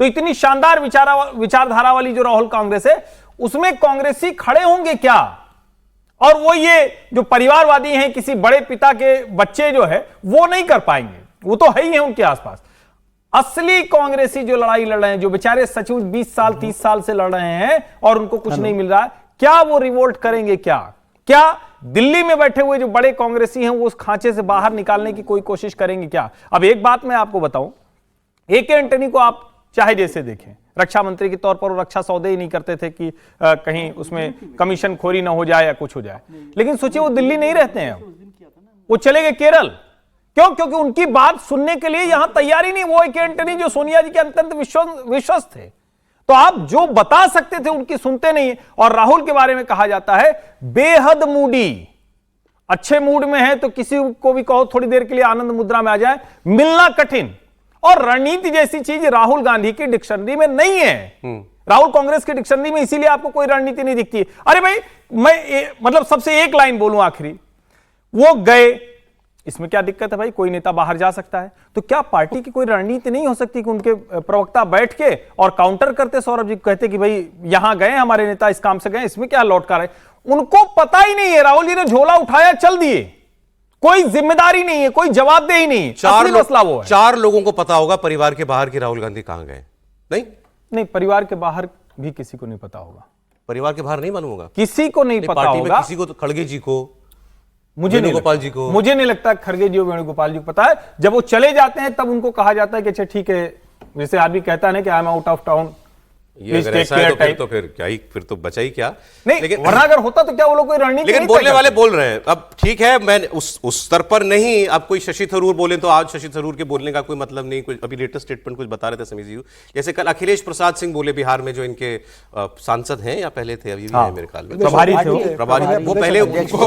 तो इतनी शानदार विचारधारा वाली जो राहुल कांग्रेस है, उसमें कांग्रेसी खड़े होंगे क्या? और वो ये जो परिवारवादी हैं, किसी बड़े पिता के बच्चे जो है, वो नहीं कर पाएंगे। वो तो है ही है उनके आसपास। असली कांग्रेसी जो लड़ाई लड़ रहे हैं, जो बेचारे सचमुच 20 साल 30 साल से लड़ रहे हैं और उनको कुछ नहीं मिल रहा है, क्या वो रिवोल्ट करेंगे? क्या दिल्ली में बैठे हुए जो बड़े कांग्रेसी हैं वो उस खांचे से बाहर निकालने की कोई कोशिश करेंगे क्या? अब एक बात मैं आपको बताऊं, ए.के. एंटनी को आप चाहे जैसे देखें, रक्षा मंत्री के तौर पर वो रक्षा सौदे ही नहीं करते थे कि कहीं उसमें कमीशन खोरी ना हो जाए या कुछ हो जाए। लेकिन सोचिए, वो दिल्ली नहीं रहते हैं, वो चले गए केरल। क्यों? क्योंकि उनकी बात सुनने के लिए यहां तैयारी नहीं। वो ए.के. एंटनी जो सोनिया जी के अत्यंत विश्वस्त थे, तो आप जो बता सकते थे उनकी सुनते नहीं। और राहुल के बारे में कहा जाता है बेहद मूडी। अच्छे मूड में है तो किसी को भी कहो थोड़ी देर के लिए आनंद मुद्रा में आ जाए, मिलना कठिन। और रणनीति जैसी चीज राहुल गांधी की डिक्शनरी में नहीं है। राहुल कांग्रेस की डिक्शनरी में, इसीलिए आपको कोई रणनीति नहीं दिखती। अरे भाई, मैं मतलब सबसे एक लाइन बोलूं आखिरी, वो गए, इसमें क्या दिक्कत है भाई? कोई नेता बाहर जा सकता है। तो क्या पार्टी की कोई रणनीति नहीं हो सकती कि उनके प्रवक्ता बैठ के और काउंटर करते, सौरभ जी कहते कि भाई यहां गए हमारे नेता, इस काम से गए, इसमें क्या लौट कर आए? उनको पता ही नहीं है। राहुल जी ने झोला उठाया, चल दिए, कोई जिम्मेदारी नहीं है, कोई जवाबदेही नहीं है। मसला वो है। 4 लोगों को पता होगा परिवार के बाहर की राहुल गांधी कहां गए। नहीं, परिवार के बाहर भी किसी को नहीं पता होगा। परिवार के बाहर नहीं मालूम होगा, किसी को नहीं पता पार्टी होगा। में किसी को, तो खड़गे जी को, वेणुगोपाल जी को, मुझे नहीं लगता खड़गे जी और वेणुगोपाल जी को पता है। जब वो चले जाते हैं तब उनको कहा जाता है कि अच्छा ठीक है, जैसे आदमी कहता है ना कि I am out of town, ये अगर ऐसा है तो फिर क्या ही, फिर तो बचा ही क्या। नहीं, लेकिन वरना अगर होता तो क्या वो लोग कोई रणनीति? लेकिन बोलने वाले बोल रहे हैं। अब ठीक है, मैं उस स्तर पर नहीं। अब कोई शशि थरूर बोले तो आज शशि थरूर के बोलने का कोई मतलब नहीं। कुछ अभी लेटेस्ट स्टेटमेंट कुछ बता रहे थे समीर जी, जैसे कल अखिलेश प्रसाद सिंह बोले, बिहार में जो इनके सांसद हैं या पहले थे, अभी भी है मेरे ख्याल में, प्रभारी थे, वो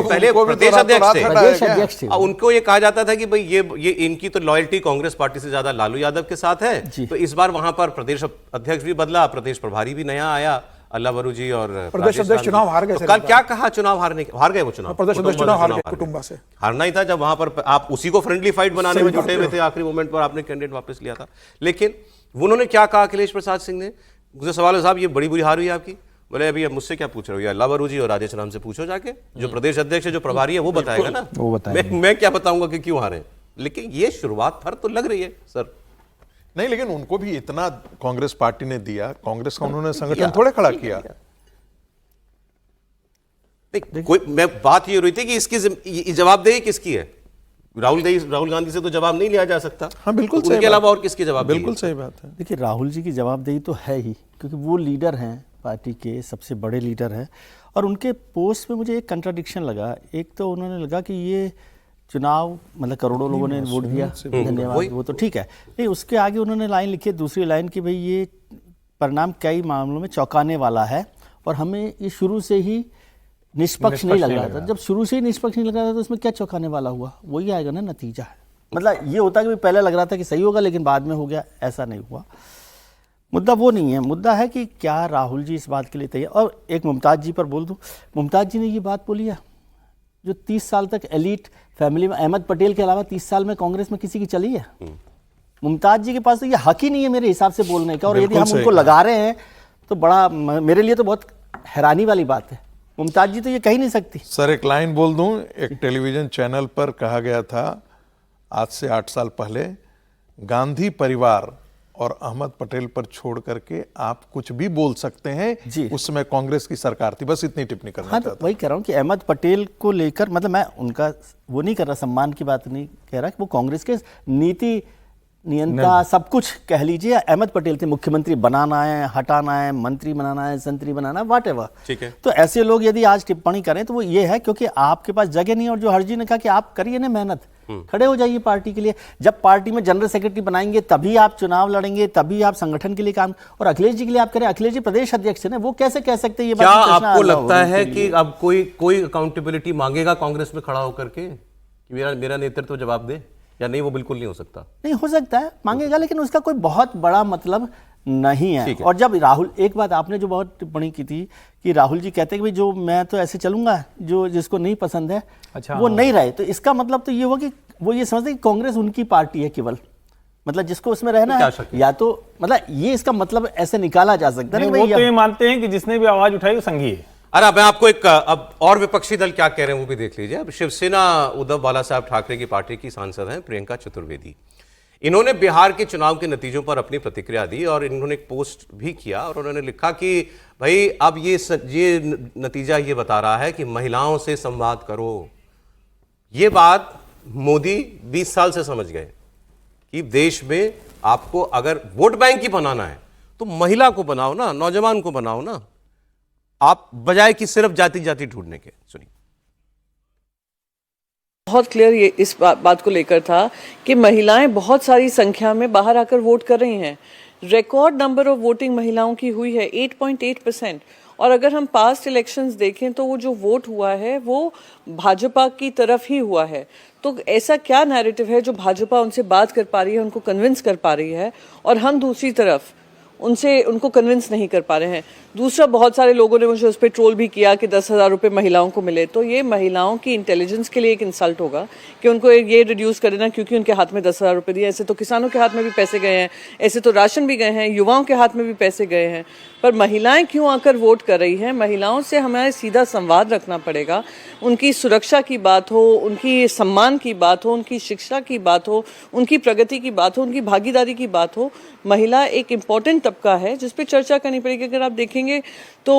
पहले प्रदेश अध्यक्ष थे। उनको ये कहा जाता था कि भाई ये इनकी तो लॉयल्टी कांग्रेस पार्टी से ज्यादा लालू यादव के साथ है। तो इस बार वहां पर प्रदेश अध्यक्ष भी बदला, प्रदेश प्रभारी भी नया आया, अल्लाह बरू जी, और प्रदेश अध्यक्ष चुनाव हार गए। तो कल क्या कहा? चुनाव हार गए वो चुनाव। प्रदेश अध्यक्ष चुनाव हार गए, कुटुंबा से हारना ही था। जब वहां पर आप उसी को फ्रेंडली फाइट बनाने में जुटे हुए थे, आखिरी मोमेंट पर आपने कैंडिडेट वापस लिया था। लेकिन उन्होंने क्या कहा अखिलेश प्रसाद सिंह ने? मुझे सवाल है साहब, ये बड़ी बुरी हार हुई आपकी। बोले अभी मुझसे क्या पूछ रहे हो, अल्लाह बरू जी और राजेश राम से पूछो जाके, जो प्रदेश अध्यक्ष है, जो प्रभारी है, वो बताएगा ना। मैं क्या बताऊंगा कि क्यों हारे। लेकिन ये शुरुआत पर तो लग रही है सर। नहीं, लेकिन उनको भी इतना कांग्रेस पार्टी ने दिया, कांग्रेस का उन्होंने संगठन थोड़े खड़ा किया। कोई मैं बात ये हो रही थी कि इसकी जवाबदेही किसकी है? राहुल गांधी से तो जवाब नहीं लिया जा सकता। हाँ, बिल्कुल सही। उनके अलावा और किसकी जवाबदेही? बिल्कुल सही बात है। देखिए, राहुल जी की जवाबदेही तो है ही, क्योंकि वो लीडर हैं, पार्टी के सबसे बड़े लीडर हैं। और उनके पोस्ट में मुझे एक कंट्राडिक्शन लगा। एक तो उन्होंने लगा कि ये चुनाव मतलब करोड़ों लोगों ने वोट दिया, धन्यवाद, वो तो ठीक है। नहीं, उसके आगे उन्होंने लाइन लिखी है, दूसरी लाइन, कि भाई ये परिणाम कई मामलों में चौंकाने वाला है और हमें ये शुरू से ही निष्पक्ष नहीं लग रहा था। जब शुरू से ही निष्पक्ष नहीं लग रहा था तो उसमें क्या चौंकाने वाला हुआ? वही आएगा ना नतीजा है। मतलब ये होता है कि पहले लग रहा था कि सही होगा लेकिन बाद में हो गया, ऐसा नहीं हुआ। मुद्दा वो नहीं है। मुद्दा है कि क्या राहुल जी इस बात के लिए तैयार। और एक मुमताज़ जी पर बोल दूं, मुमताज़ जी ने ये बात बोली है जो 30 साल तक एलीट फैमिली में, अहमद पटेल के अलावा 30 साल में कांग्रेस में किसी की चली है। मुमताज़ जी के पास तो ये हक ही नहीं है मेरे हिसाब से बोलने का। और यदि हम उनको लगा रहे हैं तो बड़ा, मेरे लिए तो बहुत हैरानी वाली बात है। मुमताज़ जी तो ये कह ही नहीं सकती। सर एक लाइन बोल दूं, एक टेलीविजन चैनल पर कहा गया था आज से 8 साल पहले, गांधी परिवार और अहमद पटेल पर छोड़ करके आप कुछ भी बोल सकते हैं। उस समय कांग्रेस की सरकार थी। बस इतनी टिप्पणी करना चाहता हूं। वही कह रहा हूं कि अहमद पटेल को लेकर, मतलब मैं उनका वो नहीं कर रहा, सम्मान की बात नहीं कह रहा, कि वो कांग्रेस के नीति नियंता सब कुछ कह लीजिए। अहमद पटेल थे, मुख्यमंत्री बनाना है, हटाना है, मंत्री बनाना है, संतरी बनाना है, व्हाटएवर। ठीक है। तो ऐसे लोग यदि आज टिप्पणी करें तो वो ये है क्योंकि आपके पास जगह नहीं। और जो हरजी ने कहा कि आप करिए ना मेहनत, खड़े हो जाइए पार्टी के लिए। जब पार्टी में जनरल सेक्रेटरी बनाएंगे तभी आप चुनाव लड़ेंगे, तभी आप संगठन के लिए काम। और अखिलेश जी के लिए आप करें, अखिलेश जी प्रदेश अध्यक्ष है ना, वो कैसे कह सकते हैं ये बात? क्या आपको लगता है कि अब कोई अकाउंटेबिलिटी मांगेगा कांग्रेस में खड़ा होकर के कि मेरा नेतृत्व जवाब दे, या नहीं? वो बिल्कुल नहीं हो सकता। नहीं हो सकता है, मांगेगा, लेकिन उसका कोई बहुत बड़ा मतलब नहीं है। और जब राहुल, एक बात आपने जो बहुत टिप्पणी की थी कि राहुल जी कहते हैं कि भाई जो मैं तो ऐसे चलूंगा, जो जिसको नहीं पसंद है वो नहीं रहे, तो इसका मतलब तो ये हुआ कि वो ये समझते कि कांग्रेस उनकी पार्टी है केवल, मतलब जिसको उसमें रहना क्या है, शक है? या तो मतलब ये इसका मतलब ऐसे निकाला जा सकता है नहीं, ना वो भाई तो ये मानते हैं कि जिसने भी आवाज उठाई वो संघी है। अरे मैं आपको एक अब और विपक्षी दल क्या कह रहे हैं वो भी देख लीजिए। अब शिवसेना उद्धव बाला साहब ठाकरे की पार्टी की सांसद हैं प्रियंका चतुर्वेदी। इन्होंने बिहार के चुनाव के नतीजों पर अपनी प्रतिक्रिया दी और इन्होंने एक पोस्ट भी किया और उन्होंने लिखा कि भाई अब ये नतीजा ये बता रहा है कि महिलाओं से संवाद करो। ये बात मोदी 20 साल से समझ गए कि देश में आपको अगर वोट बैंक ही बनाना है तो महिला को बनाओ ना, नौजवान को बनाओ ना, आप बजाय कि सिर्फ जाति जाति ढूंढने के। सुनिए। बहुत क्लियर ये इस बात को लेकर था कि महिलाएं बहुत सारी संख्या में बाहर आकर वोट कर रही हैं। रिकॉर्ड नंबर ऑफ वोटिंग महिलाओं की हुई है 8.8%। और अगर हम पास्ट इलेक्शंस देखें तो वो जो वोट हुआ है वो भाजपा की तरफ ही हुआ है। तो ऐसा क्या नैरेटिव है जो भाजपा उनसे बात कर पा रही है, उनको कन्विंस कर पा रही है, और हम दूसरी तरफ उनको कन्विंस नहीं कर पा रहे हैं। दूसरा, बहुत सारे लोगों ने मुझे उस पर ट्रोल भी किया कि 10,000 रुपये महिलाओं को मिले। तो ये महिलाओं की इंटेलिजेंस के लिए एक इंसल्ट होगा कि उनको ये रिड्यूस कर देना क्योंकि उनके हाथ में 10,000 रुपये दिए। ऐसे तो किसानों के हाथ में भी पैसे गए हैं, ऐसे तो राशन भी गए हैं, युवाओं के हाथ में भी पैसे गए हैं। पर महिलाएं क्यों आकर वोट कर रही हैं? महिलाओं से हमें सीधा संवाद रखना पड़ेगा। उनकी सुरक्षा की बात हो, उनकी सम्मान की बात हो, उनकी शिक्षा की बात हो, उनकी प्रगति की बात हो, उनकी भागीदारी की बात हो। महिला एक इम्पॉर्टेंट तबका है जिस पे चर्चा करनी पड़ेगी। अगर आप देखेंगे तो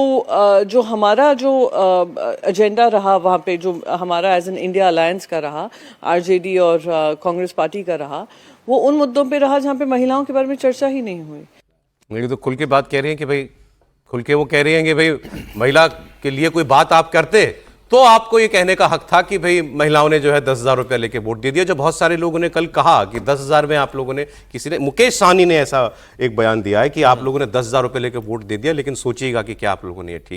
जो हमारा जो एजेंडा रहा वहाँ पे, जो हमारा एज एन इंडिया अलायंस का रहा, आरजेडी और कांग्रेस पार्टी का रहा, वो उन मुद्दों पे रहा जहाँ पे महिलाओं के बारे में चर्चा ही नहीं हुई। मेरी तो खुल के बात कह रही हैं कि भाई, खुल के वो कह रही हैं कि भाई महिला के लिए कोई बात आप करते तो आपको ये कहने का हक था कि भाई महिलाओं ने जो है 10,000 रुपया लेके वोट दे दिया। जो बहुत सारे लोगों ने कल कहा कि 10,000 में आप लोगों ने, किसी ने, मुकेश सहनी ने ऐसा एक बयान दिया है कि आप लोगों ने 10,000 रुपये लेके वोट दे दिया, लेकिन सोचिएगा कि क्या आप लोगों ने ये ठीक